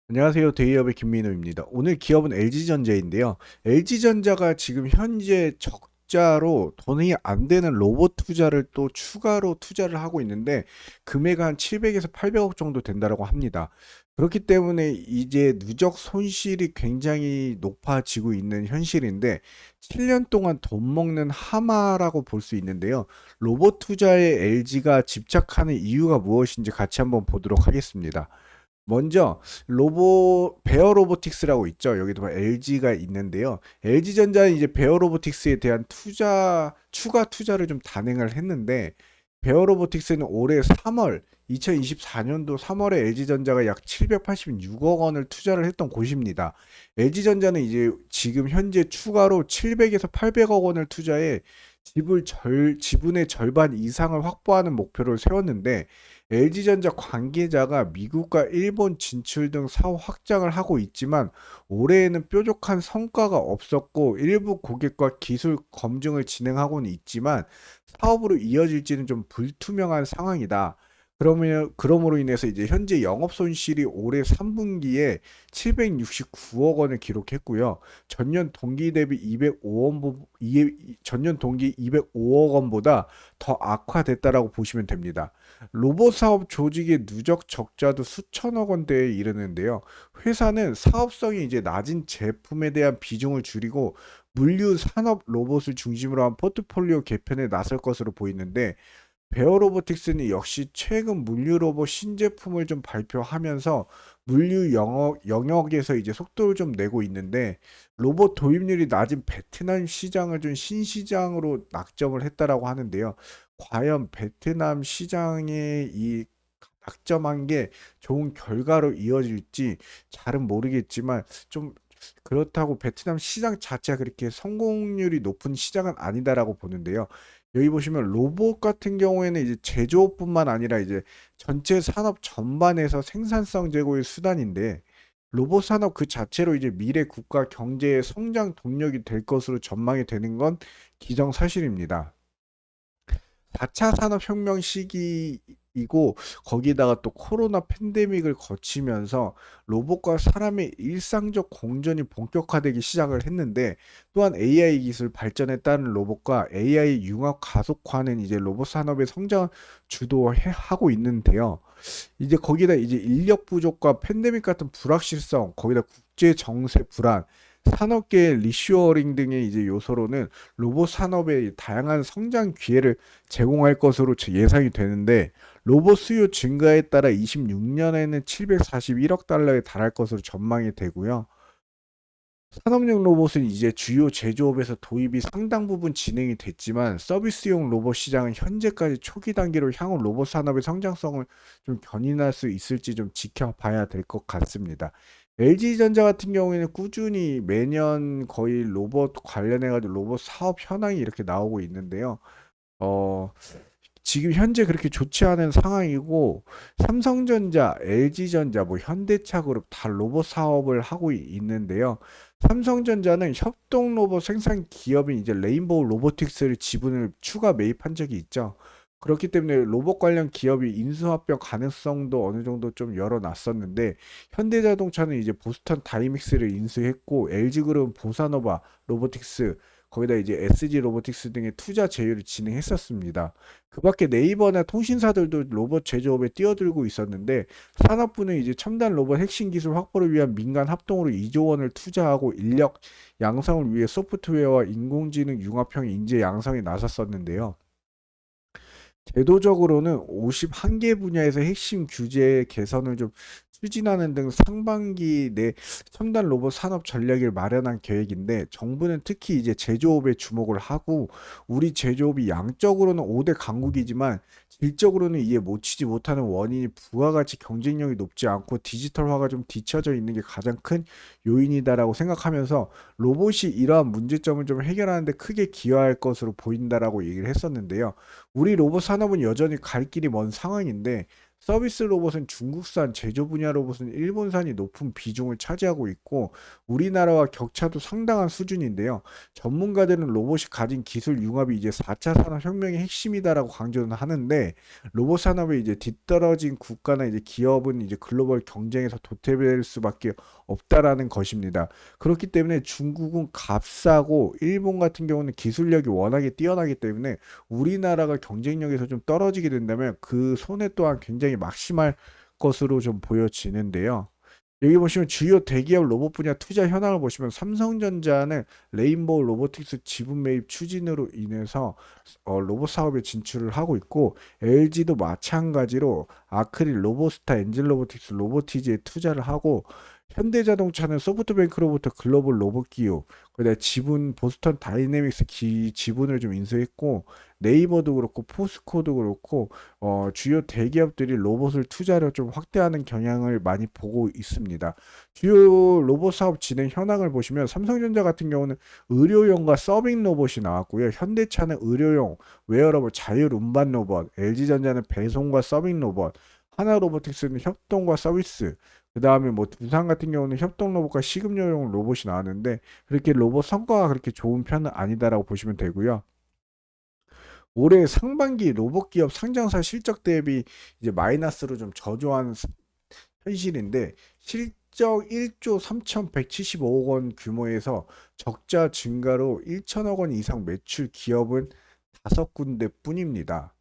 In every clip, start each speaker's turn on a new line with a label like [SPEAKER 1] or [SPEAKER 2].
[SPEAKER 1] 안녕하세요. 대기업의 김민호입니다. 오늘 기업은 LG전자인데요. LG전자가 지금 현재 적자로 돈이 안 되는 로봇 투자를 또 추가로 투자를 하고 있는데 금액은 한 700에서 800억 정도 된다고 합니다. 그렇기 때문에 이제 누적 손실이 굉장히 높아지고 있는 현실인데 7년 동안 돈 먹는 하마라고 볼 수 있는데요. 로봇 투자에 LG가 집착하는 이유가 무엇인지 같이 한번 보도록 하겠습니다. 먼저 베어 로보틱스라고 있죠. 여기도 뭐 LG가 있는데요. LG전자는 이제 베어 로보틱스에 대한 추가 투자를 좀 단행을 했는데 베어 로보틱스는 올해 3월 2024년도 3월에 LG전자가 약 786억 원을 투자를 했던 곳입니다. LG전자는 이제 지금 현재 추가로 700에서 800억 원을 투자해 지분의 절반 이상을 확보하는 목표를 세웠는데 LG전자 관계자가 미국과 일본 진출 등 사업 확장을 하고 있지만 올해에는 뾰족한 성과가 없었고 일부 고객과 기술 검증을 진행하고는 있지만 사업으로 이어질지는 좀 불투명한 상황이다. 그러므로 인해서 이제 현재 영업 손실이 올해 3분기에 769억 원을 기록했고요. 전년 동기 대비 205억 원보다 더 악화됐다라고 보시면 됩니다. 로봇 사업 조직의 누적 적자도 수천억 원대에 이르는데요. 회사는 사업성이 이제 낮은 제품에 대한 비중을 줄이고 물류 산업 로봇을 중심으로 한 포트폴리오 개편에 나설 것으로 보이는데 베어 로보틱스는 역시 최근 물류 로봇 신제품을 좀 발표하면서 영역에서 이제 속도를 좀 내고 있는데 로봇 도입률이 낮은 베트남 시장을 좀 신시장으로 낙점을 했다라고 하는데요. 과연 베트남 시장의 이 낙점한 게 좋은 결과로 이어질지 잘은 모르겠지만 좀 그렇다고 베트남 시장 자체가 그렇게 성공률이 높은 시장은 아니다라고 보는데요. 여기 보시면 로봇 같은 경우에는 이제 제조업뿐만 아니라 이제 전체 산업 전반에서 생산성 제고의 수단인데 로봇 산업 그 자체로 이제 미래 국가 경제의 성장 동력이 될 것으로 전망이 되는 건 기정사실입니다. 4차 산업혁명 시기이고 거기다가 또 코로나 팬데믹을 거치면서 로봇과 사람의 일상적 공존이 본격화되기 시작을 했는데 또한 AI 기술 발전에 따른 로봇과 AI 융합 가속화는 이제 로봇 산업의 성장을 주도하고 있는데요. 이제 거기다 이제 인력 부족과 팬데믹 같은 불확실성, 거기다 국제 정세 불안, 산업계의 리슈어링 등의 이제 요소로는 로봇 산업의 다양한 성장 기회를 제공할 것으로 예상이 되는데 로봇 수요 증가에 따라 26년에는 741억 달러에 달할 것으로 전망이 되고요. 산업용 로봇은 이제 주요 제조업에서 도입이 상당 부분 진행이 됐지만 서비스용 로봇 시장은 현재까지 초기 단계로 향후 로봇 산업의 성장성을 좀 견인할 수 있을지 좀 지켜봐야 될 것 같습니다. LG전자 같은 경우에는 꾸준히 매년 거의 로봇 관련해 가지고 로봇 사업 현황이 이렇게 나오고 있는데요. 어, 지금 현재 그렇게 좋지 않은 상황이고 삼성전자, LG전자, 뭐 현대차 그룹 다 로봇 사업을 하고 있는데요. 삼성전자는 협동 로봇 생산 기업인 이제 레인보우 로보틱스를 지분을 추가 매입한 적이 있죠. 그렇기 때문에 로봇 관련 기업이 인수합병 가능성도 어느 정도 좀 열어놨었는데 현대자동차는 이제 보스턴 다이믹스를 인수했고 LG그룹은 보사노바 로보틱스 거기다 이제 SG 로보틱스 등의 투자 제휴를 진행했었습니다. 그 밖에 네이버나 통신사들도 로봇 제조업에 뛰어들고 있었는데 산업부는 이제 첨단 로봇 핵심 기술 확보를 위한 민간 합동으로 2조 원을 투자하고 인력 양성을 위해 소프트웨어와 인공지능 융합형 인재 양성에 나섰었는데요. 제도적으로는 51개 분야에서 핵심 규제 개선을 좀 추진하는 등 상반기 내 첨단 로봇 산업 전략을 마련한 계획인데 정부는 특히 이제 제조업에 주목을 하고 우리 제조업이 양적으로는 5대 강국이지만 질적으로는 이에 못 치지 못하는 원인이 부가가치 경쟁력이 높지 않고 디지털화가 좀 뒤처져 있는 게 가장 큰 요인이다라고 생각하면서 로봇이 이러한 문제점을 좀 해결하는 데 크게 기여할 것으로 보인다라고 얘기를 했었는데요. 우리 로봇 산업은 여전히 갈 길이 먼 상황인데 서비스 로봇은 중국산, 제조 분야 로봇은 일본산이 높은 비중을 차지하고 있고 우리나라와 격차도 상당한 수준인데요. 전문가들은 로봇이 가진 기술 융합이 이제 4차 산업혁명의 핵심이다라고 강조는 하는데 로봇 산업에 이제 뒤떨어진 국가나 이제 기업은 이제 글로벌 경쟁에서 도태될 수밖에 없다라는 것입니다. 그렇기 때문에 중국은 값싸고 일본 같은 경우는 기술력이 워낙에 뛰어나기 때문에 우리나라가 경쟁력에서 좀 떨어지게 된다면 그 손해 또한 굉장히 막심할 것으로 좀 보여지는데요. 여기 보시면 주요 대기업 로봇 분야 투자 현황을 보시면 삼성전자는 레인보우 로보틱스 지분 매입 추진으로 인해서 로봇 사업에 진출을 하고 있고 LG도 마찬가지로 아크릴, 로보스타, 엔젤 로보틱스, 로보티즈에 투자를 하고 현대자동차는 소프트뱅크로부터 글로벌 로봇 기업, 그다음에 지분 보스턴 다이내믹스 지분을 좀 인수했고 네이버도 그렇고 포스코도 그렇고 주요 대기업들이 로봇을 투자를 좀 확대하는 경향을 많이 보고 있습니다. 주요 로봇 사업 진행 현황을 보시면 삼성전자 같은 경우는 의료용과 서빙 로봇이 나왔고요. 현대차는 의료용, 웨어러블 자율 운반 로봇, LG전자는 배송과 서빙 로봇, 하나로보틱스는 협동과 서비스, 그 다음에 뭐 두산 같은 경우는 협동 로봇과 식음료용 로봇이 나왔는데 그렇게 로봇 성과가 그렇게 좋은 편은 아니다라고 보시면 되고요. 올해 상반기 로봇 기업 상장사 실적 대비 이제 마이너스로 좀 저조한 현실인데 실적 1조 3,175억 원 규모에서 적자 증가로 1천억 원 이상 매출 기업은 5군데 뿐입니다.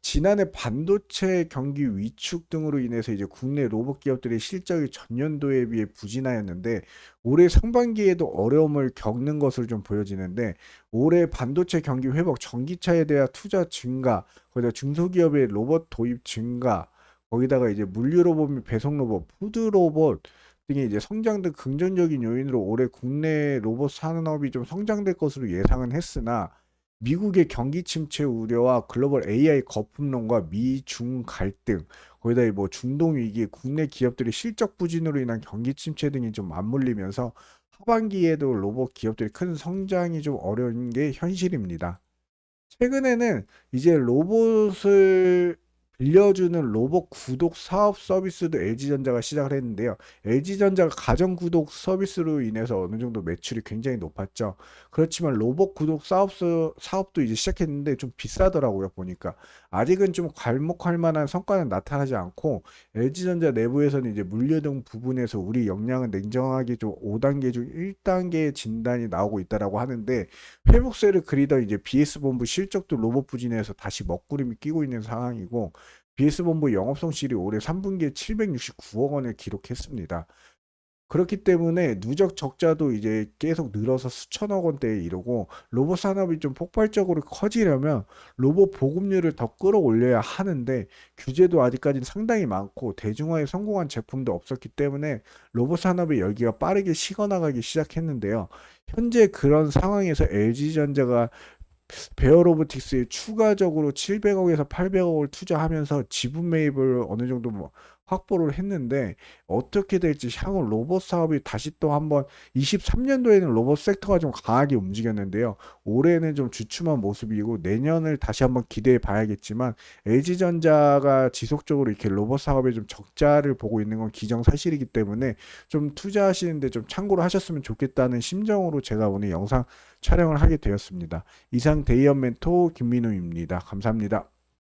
[SPEAKER 1] 지난해 반도체 경기 위축 등으로 인해서 이제 국내 로봇 기업들의 실적이 전년도에 비해 부진하였는데 올해 상반기에도 어려움을 겪는 것으로 좀 보여지는데 올해 반도체 경기 회복, 전기차에 대한 투자 증가, 거기다 중소기업의 로봇 도입 증가, 거기다가 이제 물류 로봇 및 배송 로봇, 푸드 로봇 등의 이제 성장 등 긍정적인 요인으로 올해 국내 로봇 산업이 좀 성장될 것으로 예상은 했으나 미국의 경기 침체 우려와 글로벌 AI 거품론과 미중 갈등, 거기다 뭐 중동 위기, 국내 기업들의 실적 부진으로 인한 경기 침체 등이 좀 맞물리면서 하반기에도 로봇 기업들이 큰 성장이 좀 어려운 게 현실입니다. 최근에는 이제 로봇을 빌려주는 로봇 구독 사업 서비스도 LG전자가 시작을 했는데요. LG전자가 가정 구독 서비스로 인해서 어느 정도 매출이 굉장히 높았죠. 그렇지만 로봇 구독 사업도 이제 시작했는데 좀 비싸더라고요, 보니까. 아직은 좀 괄목할 만한 성과는 나타나지 않고 LG전자 내부에서는 이제 물류 등 부분에서 우리 역량은 냉정하게 좀 5단계 중 1단계 진단이 나오고 있다라고 하는데 회복세를 그리던 이제 BS본부 실적도 로봇 부진에서 다시 먹구름이 끼고 있는 상황이고 BS본부 영업손실이 올해 3분기에 769억 원을 기록했습니다. 그렇기 때문에 누적 적자도 이제 계속 늘어서 수천억 원대에 이르고 로봇 산업이 좀 폭발적으로 커지려면 로봇 보급률을 더 끌어올려야 하는데 규제도 아직까지는 상당히 많고 대중화에 성공한 제품도 없었기 때문에 로봇 산업의 열기가 빠르게 식어나가기 시작했는데요. 현재 그런 상황에서 LG전자가 베어로보틱스에 추가적으로 700억에서 800억을 투자하면서 지분 매입을 어느 정도 뭐 확보를 했는데 어떻게 될지 향후 로봇 사업이 다시 또 한번 23년도에는 로봇 섹터가 좀 강하게 움직였는데요. 올해는 좀 주춤한 모습이고 내년을 다시 한번 기대해 봐야겠지만 LG전자가 지속적으로 이렇게 로봇 사업에 좀 적자를 보고 있는 건 기정사실이기 때문에 좀 투자하시는데 좀 참고를 하셨으면 좋겠다는 심정으로 제가 오늘 영상 촬영을 하게 되었습니다. 이상 데이언 멘토 김민우입니다. 감사합니다.